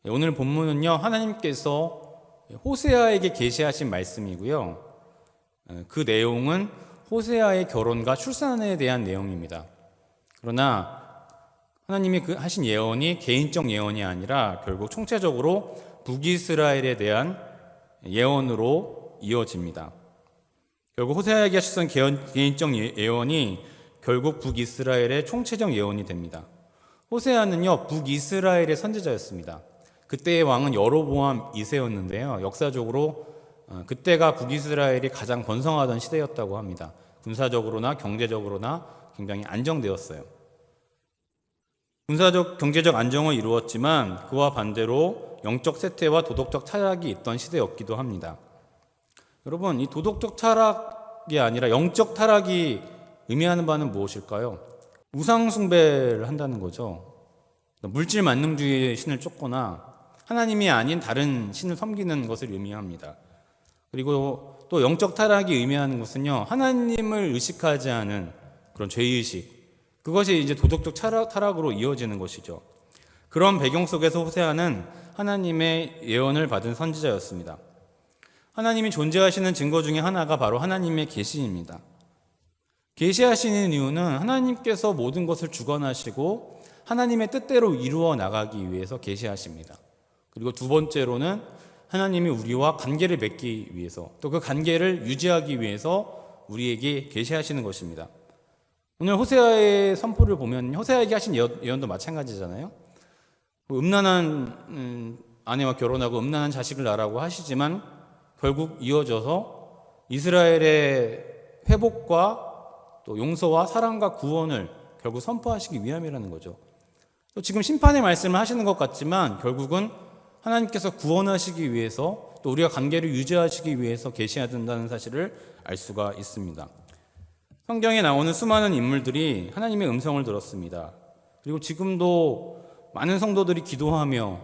오늘 본문은요, 하나님께서 호세아에게 계시하신 말씀이고요. 그 내용은 호세아의 결혼과 출산에 대한 내용입니다. 그러나 하나님이 하신 예언이 개인적 예언이 아니라 결국 총체적으로 북이스라엘에 대한 예언으로 이어집니다. 결국 호세아에게 하셨던 개인적 예언이 결국 북이스라엘의 총체적 예언이 됩니다. 호세아는요, 북이스라엘의 선지자였습니다. 그때의 왕은 여로보암 2세였는데요. 역사적으로 그때가 북이스라엘이 가장 번성하던 시대였다고 합니다. 군사적으로나 경제적으로나 굉장히 안정되었어요. 군사적, 경제적 안정을 이루었지만 그와 반대로 영적 쇠퇴와 도덕적 타락이 있던 시대였기도 합니다. 여러분, 이 도덕적 타락이 아니라 영적 타락이 의미하는 바는 무엇일까요? 우상 숭배를 한다는 거죠. 물질 만능주의의 신을 쫓거나 하나님이 아닌 다른 신을 섬기는 것을 의미합니다. 그리고 또 영적 타락이 의미하는 것은요, 하나님을 의식하지 않은 그런 죄의식, 그것이 이제 도덕적 타락으로 이어지는 것이죠. 그런 배경 속에서 호세아는 하나님의 예언을 받은 선지자였습니다. 하나님이 존재하시는 증거 중에 하나가 바로 하나님의 계시입니다. 계시하시는 이유는 하나님께서 모든 것을 주관하시고 하나님의 뜻대로 이루어 나가기 위해서 계시하십니다. 그리고 두 번째로는 하나님이 우리와 관계를 맺기 위해서, 또 그 관계를 유지하기 위해서 우리에게 계시하시는 것입니다. 오늘 호세아의 선포를 보면 호세아에게 하신 예언도 마찬가지잖아요. 음란한 아내와 결혼하고 음란한 자식을 낳으라고 하시지만 결국 이어져서 이스라엘의 회복과 또 용서와 사랑과 구원을 결국 선포하시기 위함이라는 거죠. 또 지금 심판의 말씀을 하시는 것 같지만 결국은 하나님께서 구원하시기 위해서 또 우리가 관계를 유지하시기 위해서 계시한다는 사실을 알 수가 있습니다. 성경에 나오는 수많은 인물들이 하나님의 음성을 들었습니다. 그리고 지금도 많은 성도들이 기도하며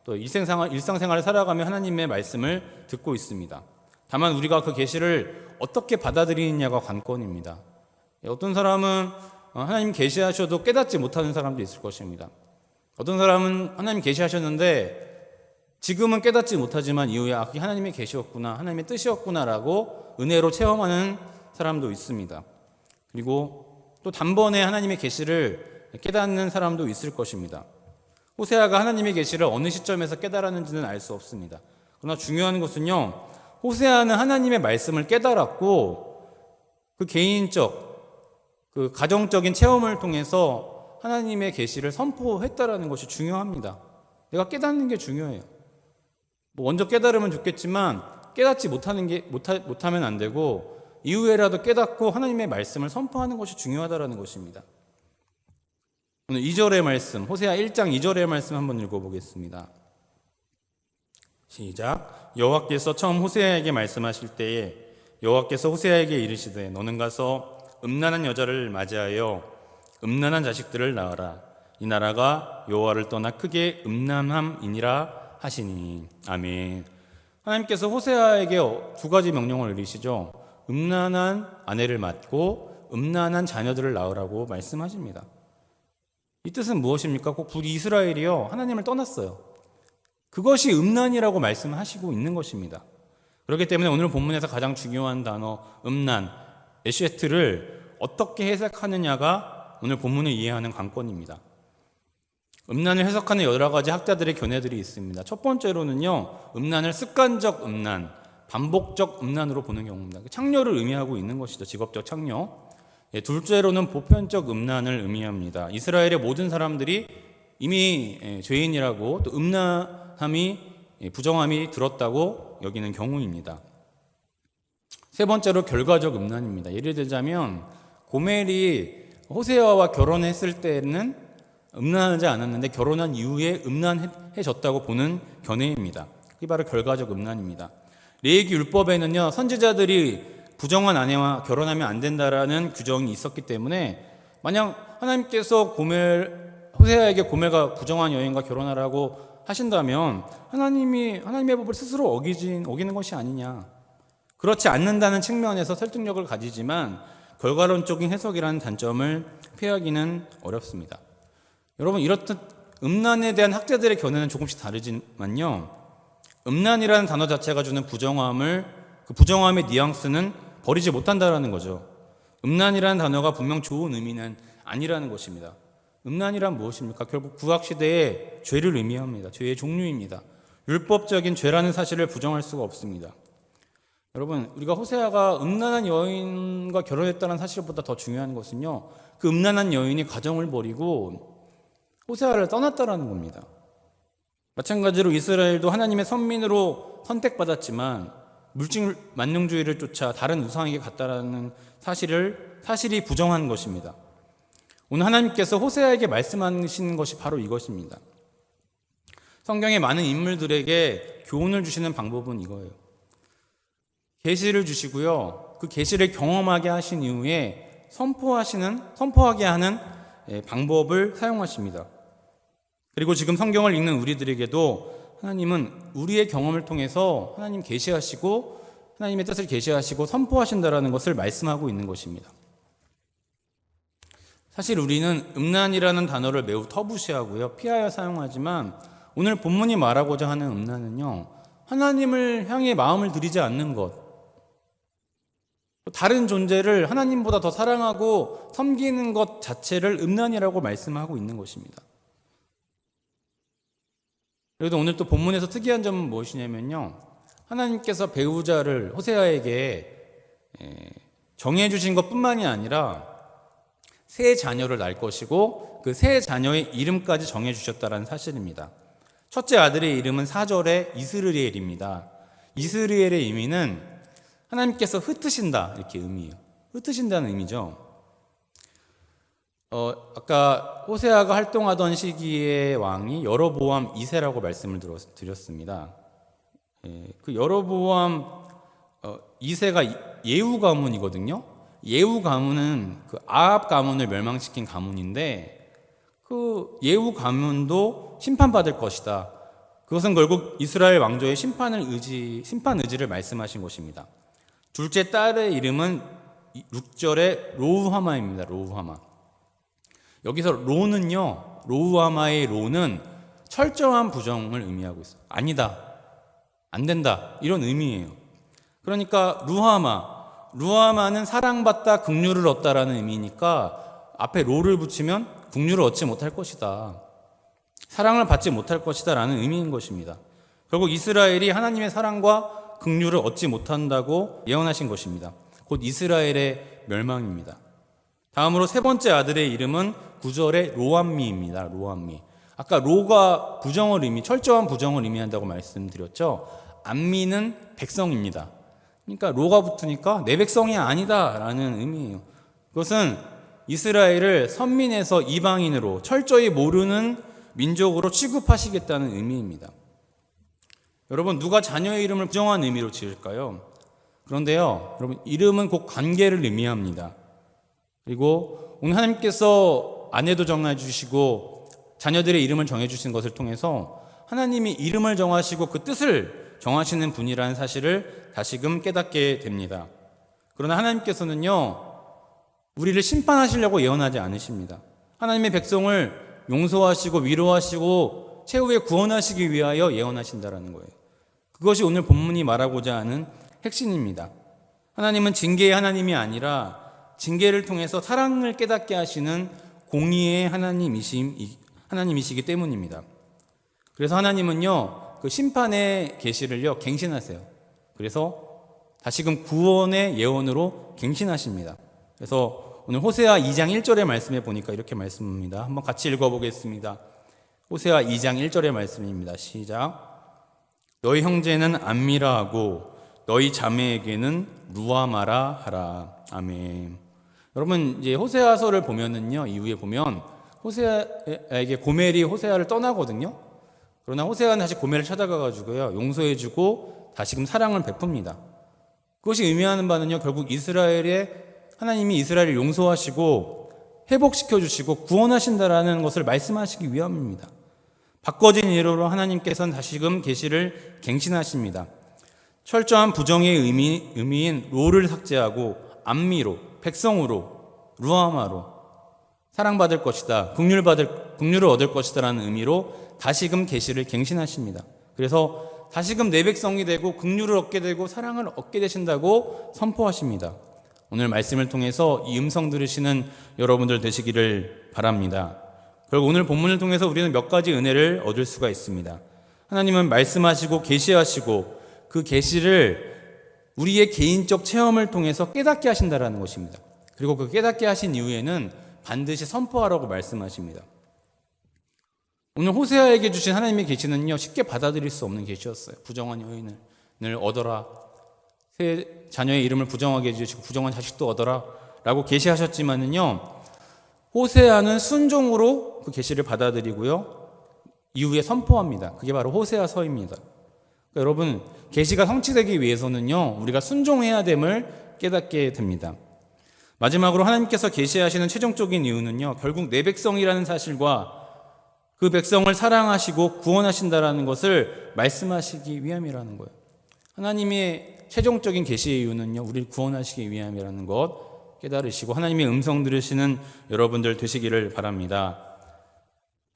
또 일상생활을 살아가며 하나님의 말씀을 듣고 있습니다. 다만 우리가 그 계시를 어떻게 받아들이느냐가 관건입니다. 어떤 사람은 하나님 계시하셔도 깨닫지 못하는 사람도 있을 것입니다. 어떤 사람은 하나님 계시하셨는데 지금은 깨닫지 못하지만 이후에 그게 하나님의 계시였구나, 하나님의 뜻이었구나라고 은혜로 체험하는 사람도 있습니다. 그리고 또 단번에 하나님의 계시를 깨닫는 사람도 있을 것입니다. 호세아가 하나님의 계시를 어느 시점에서 깨달았는지는 알 수 없습니다. 그러나 중요한 것은요, 호세아는 하나님의 말씀을 깨달았고 그 개인적, 그 가정적인 체험을 통해서 하나님의 계시를 선포했다라는 것이 중요합니다. 내가 깨닫는 게 중요해요. 먼저 깨달으면 좋겠지만 깨닫지 못하면 안 되고 이후에라도 깨닫고 하나님의 말씀을 선포하는 것이 중요하다라는 것입니다. 오늘 2절의 말씀, 호세아 1장 2절의 말씀 한번 읽어보겠습니다. 시작. 여호와께서 처음 호세아에게 말씀하실 때에 여호와께서 호세아에게 이르시되 너는 가서 음란한 여자를 맞이하여 음란한 자식들을 낳으라. 이 나라가 여호와를 떠나 크게 음란함이니라 하시니. 아멘. 하나님께서 호세아에게 두 가지 명령을 내리시죠. 음란한 아내를 맡고 음란한 자녀들을 낳으라고 말씀하십니다. 이 뜻은 무엇입니까? 꼭 북이스라엘이요, 하나님을 떠났어요. 그것이 음란이라고 말씀하시고 있는 것입니다. 그렇기 때문에 오늘 본문에서 가장 중요한 단어 음란, 에쉐트를 어떻게 해석하느냐가 오늘 본문을 이해하는 관건입니다. 음란을 해석하는 여러 가지 학자들의 견해들이 있습니다. 첫 번째로는요, 음란을 습관적 음란, 반복적 음란으로 보는 경우입니다. 창녀를 의미하고 있는 것이죠. 직업적 창녀. 둘째로는 보편적 음란을 의미합니다. 이스라엘의 모든 사람들이 이미 죄인이라고 또 음란함이, 부정함이 들었다고 여기는 경우입니다. 세 번째로 결과적 음란입니다. 예를 들자면 고멜이 호세아와 결혼했을 때는 음란하지 않았는데 결혼한 이후에 음란해졌다고 보는 견해입니다. 그게 바로 결과적 음란입니다. 레위기 율법에는요, 선지자들이 부정한 아내와 결혼하면 안 된다라는 규정이 있었기 때문에 만약 하나님께서 호세아에게 고멜과 부정한 여인과 결혼하라고 하신다면 하나님의 법을 스스로 어기는 것이 아니냐. 그렇지 않는다는 측면에서 설득력을 가지지만 결과론적인 해석이라는 단점을 피하기는 어렵습니다. 여러분, 이렇듯 음란에 대한 학자들의 견해는 조금씩 다르지만요, 음란이라는 단어 자체가 주는 부정함을, 그 부정함의 뉘앙스는 버리지 못한다라는 거죠. 음란이라는 단어가 분명 좋은 의미는 아니라는 것입니다. 음란이란 무엇입니까? 결국 구약시대의 죄를 의미합니다. 죄의 종류입니다. 율법적인 죄라는 사실을 부정할 수가 없습니다. 여러분, 우리가 호세아가 음란한 여인과 결혼했다는 사실보다 더 중요한 것은요, 그 음란한 여인이 가정을 버리고 호세아를 떠났다라는 겁니다. 마찬가지로 이스라엘도 하나님의 선민으로 선택받았지만 물질 만능주의를 쫓아 다른 우상에게 갔다라는 사실이 부정한 것입니다. 오늘 하나님께서 호세아에게 말씀하시는 것이 바로 이것입니다. 성경의 많은 인물들에게 교훈을 주시는 방법은 이거예요. 계시를 주시고요, 그 계시를 경험하게 하신 이후에 선포하게 하는 방법을 사용하십니다. 그리고 지금 성경을 읽는 우리들에게도 하나님은 우리의 경험을 통해서 하나님 계시하시고 하나님의 뜻을 계시하시고 선포하신다라는 것을 말씀하고 있는 것입니다. 사실 우리는 음란이라는 단어를 매우 터부시하고요, 피하여 사용하지만 오늘 본문이 말하고자 하는 음란은요, 하나님을 향해 마음을 들이지 않는 것, 다른 존재를 하나님보다 더 사랑하고 섬기는 것 자체를 음란이라고 말씀하고 있는 것입니다. 그래도 오늘 또 본문에서 특이한 점은 무엇이냐면요, 하나님께서 배우자를 호세아에게 정해주신 것뿐만이 아니라 세 자녀를 낳을 것이고 그 세 자녀의 이름까지 정해주셨다는 사실입니다. 첫째 아들의 이름은 4절에 이스르엘입니다. 이스르엘의 의미는 하나님께서 흩으신다, 이렇게 의미해요. 흩으신다는 의미죠. 아까 호세아가 활동하던 시기의 왕이 여로보암 2세라고 말씀을 드렸습니다. 그 여로보암 2세가 예후 가문이거든요. 예후 가문은 그 아합 가문을 멸망시킨 가문인데, 그 예후 가문도 심판받을 것이다. 그것은 결국 이스라엘 왕조의 심판 의지를 말씀하신 것입니다. 둘째 딸의 이름은 6절에 로우하마입니다. 로우하마. 여기서 로는요, 로우하마의 로는 철저한 부정을 의미하고 있어요. 아니다, 안 된다, 이런 의미예요. 그러니까 루하마는 사랑받다, 긍휼을 얻다라는 의미니까 앞에 로를 붙이면 긍휼을 얻지 못할 것이다, 사랑을 받지 못할 것이다 라는 의미인 것입니다. 결국 이스라엘이 하나님의 사랑과 긍휼을 얻지 못한다고 예언하신 것입니다. 곧 이스라엘의 멸망입니다. 다음으로 세 번째 아들의 이름은 9절의 로암미입니다. 로암미. 아까 로가 철저한 부정을 의미한다고 말씀드렸죠. 암미는 백성입니다. 그러니까 로가 붙으니까 내 백성이 아니다 라는 의미예요. 그것은 이스라엘을 선민에서 이방인으로 철저히 모르는 민족으로 취급하시겠다는 의미입니다. 여러분, 누가 자녀의 이름을 부정한 의미로 지을까요? 그런데요, 여러분, 이름은 곧 관계를 의미합니다. 그리고 오늘 하나님께서 아내도 정해주시고 자녀들의 이름을 정해주신 것을 통해서 하나님이 이름을 정하시고 그 뜻을 정하시는 분이라는 사실을 다시금 깨닫게 됩니다. 그러나 하나님께서는요, 우리를 심판하시려고 예언하지 않으십니다. 하나님의 백성을 용서하시고 위로하시고 최후에 구원하시기 위하여 예언하신다라는 거예요. 그것이 오늘 본문이 말하고자 하는 핵심입니다. 하나님은 징계의 하나님이 아니라 징계를 통해서 사랑을 깨닫게 하시는 공의의 하나님이시기 때문입니다. 그래서 하나님은요, 그 심판의 계시를요 갱신하세요. 그래서 다시금 구원의 예언으로 갱신하십니다. 그래서 오늘 호세아 2장 1절의 말씀에 보니까 이렇게 말씀합니다. 한번 같이 읽어보겠습니다. 호세아 2장 1절의 말씀입니다. 시작. 너희 형제는 암미라 하고 너희 자매에게는 루아마라 하라. 아멘. 여러분, 이제 호세아서를 보면은요, 이후에 보면 호세아에게 고멜이 호세아를 떠나거든요. 그러나 호세아는 다시 고멜을 찾아가가지고요, 용서해주고 다시금 사랑을 베풉니다. 그것이 의미하는 바는요, 결국 하나님이 이스라엘을 용서하시고 회복시켜주시고 구원하신다라는 것을 말씀하시기 위함입니다. 바꿔진 예로로 하나님께서는 다시금 계시를 갱신하십니다. 철저한 부정의 의미인 로를 삭제하고 암미로, 백성으로, 루아마로 사랑받을 것이다, 긍휼받을 긍휼을 얻을 것이다라는 의미로 다시금 계시를 갱신하십니다. 그래서 다시금 내 백성이 되고 긍휼을 얻게 되고 사랑을 얻게 되신다고 선포하십니다. 오늘 말씀을 통해서 이 음성 들으시는 여러분들 되시기를 바랍니다. 결국 오늘 본문을 통해서 우리는 몇 가지 은혜를 얻을 수가 있습니다. 하나님은 말씀하시고 계시하시고 그 계시를 우리의 개인적 체험을 통해서 깨닫게 하신다라는 것입니다. 그리고 그 깨닫게 하신 이후에는 반드시 선포하라고 말씀하십니다. 오늘 호세아에게 주신 하나님의 계시는요, 쉽게 받아들일 수 없는 계시였어요. 부정한 여인을 얻어라, 새 자녀의 이름을 부정하게 해주시고 부정한 자식도 얻어라 라고 계시하셨지만은요, 호세아는 순종으로 그 계시를 받아들이고요, 이후에 선포합니다. 그게 바로 호세아서입니다. 그러니까 여러분, 계시가 성취되기 위해서는요, 우리가 순종해야 됨을 깨닫게 됩니다. 마지막으로 하나님께서 계시하시는 최종적인 이유는요, 결국 내 백성이라는 사실과 그 백성을 사랑하시고 구원하신다라는 것을 말씀하시기 위함이라는 거예요. 하나님의 최종적인 계시의 이유는요, 우리를 구원하시기 위함이라는 것 깨달으시고 하나님의 음성 들으시는 여러분들 되시기를 바랍니다.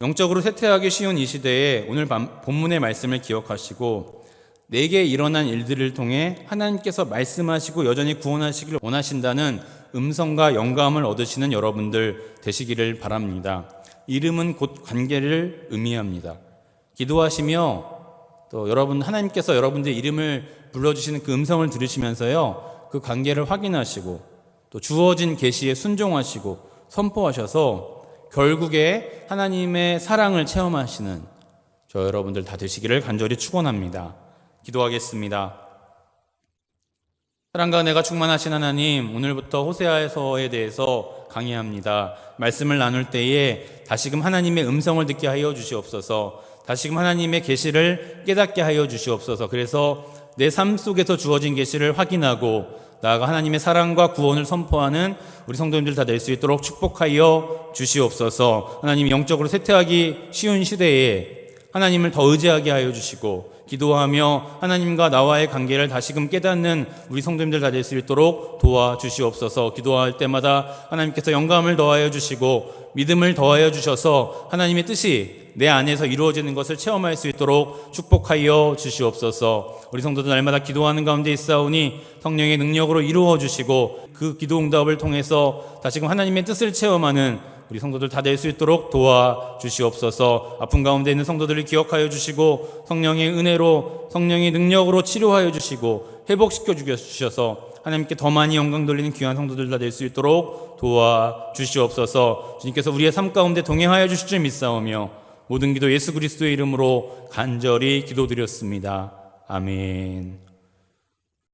영적으로 쇠퇴하기 쉬운 이 시대에 오늘 본문의 말씀을 기억하시고 내게 일어난 일들을 통해 하나님께서 말씀하시고 여전히 구원하시기를 원하신다는 음성과 영감을 얻으시는 여러분들 되시기를 바랍니다. 이름은 곧 관계를 의미합니다. 기도하시며 또 여러분, 하나님께서 여러분들의 이름을 불러주시는 그 음성을 들으시면서요, 그 관계를 확인하시고 또 주어진 계시에 순종하시고 선포하셔서 결국에 하나님의 사랑을 체험하시는 저 여러분들 다 되시기를 간절히 축원합니다. 기도하겠습니다. 사랑과 은혜가 충만하신 하나님, 오늘부터 호세아서에 대해서 강의합니다. 말씀을 나눌 때에 다시금 하나님의 음성을 듣게 하여 주시옵소서. 다시금 하나님의 계시를 깨닫게 하여 주시옵소서. 그래서 내 삶 속에서 주어진 계시를 확인하고 나아가 하나님의 사랑과 구원을 선포하는 우리 성도님들 다 될 수 있도록 축복하여 주시옵소서. 하나님, 영적으로 쇠퇴하기 쉬운 시대에 하나님을 더 의지하게 하여 주시고 기도하며 하나님과 나와의 관계를 다시금 깨닫는 우리 성도님들 다 될 수 있도록 도와주시옵소서. 기도할 때마다 하나님께서 영감을 더하여 주시고 믿음을 더하여 주셔서 하나님의 뜻이 내 안에서 이루어지는 것을 체험할 수 있도록 축복하여 주시옵소서. 우리 성도들 날마다 기도하는 가운데 있사오니 성령의 능력으로 이루어 주시고 그 기도 응답을 통해서 다시금 하나님의 뜻을 체험하는 우리 성도들 다 될 수 있도록 도와주시옵소서. 아픈 가운데 있는 성도들을 기억하여 주시고 성령의 은혜로, 성령의 능력으로 치료하여 주시고 회복시켜 주셔서 하나님께 더 많이 영광 돌리는 귀한 성도들 다 될 수 있도록 도와주시옵소서. 주님께서 우리의 삶 가운데 동행하여 주실 줄 믿사오며 모든 기도 예수 그리스도의 이름으로 간절히 기도드렸습니다. 아멘.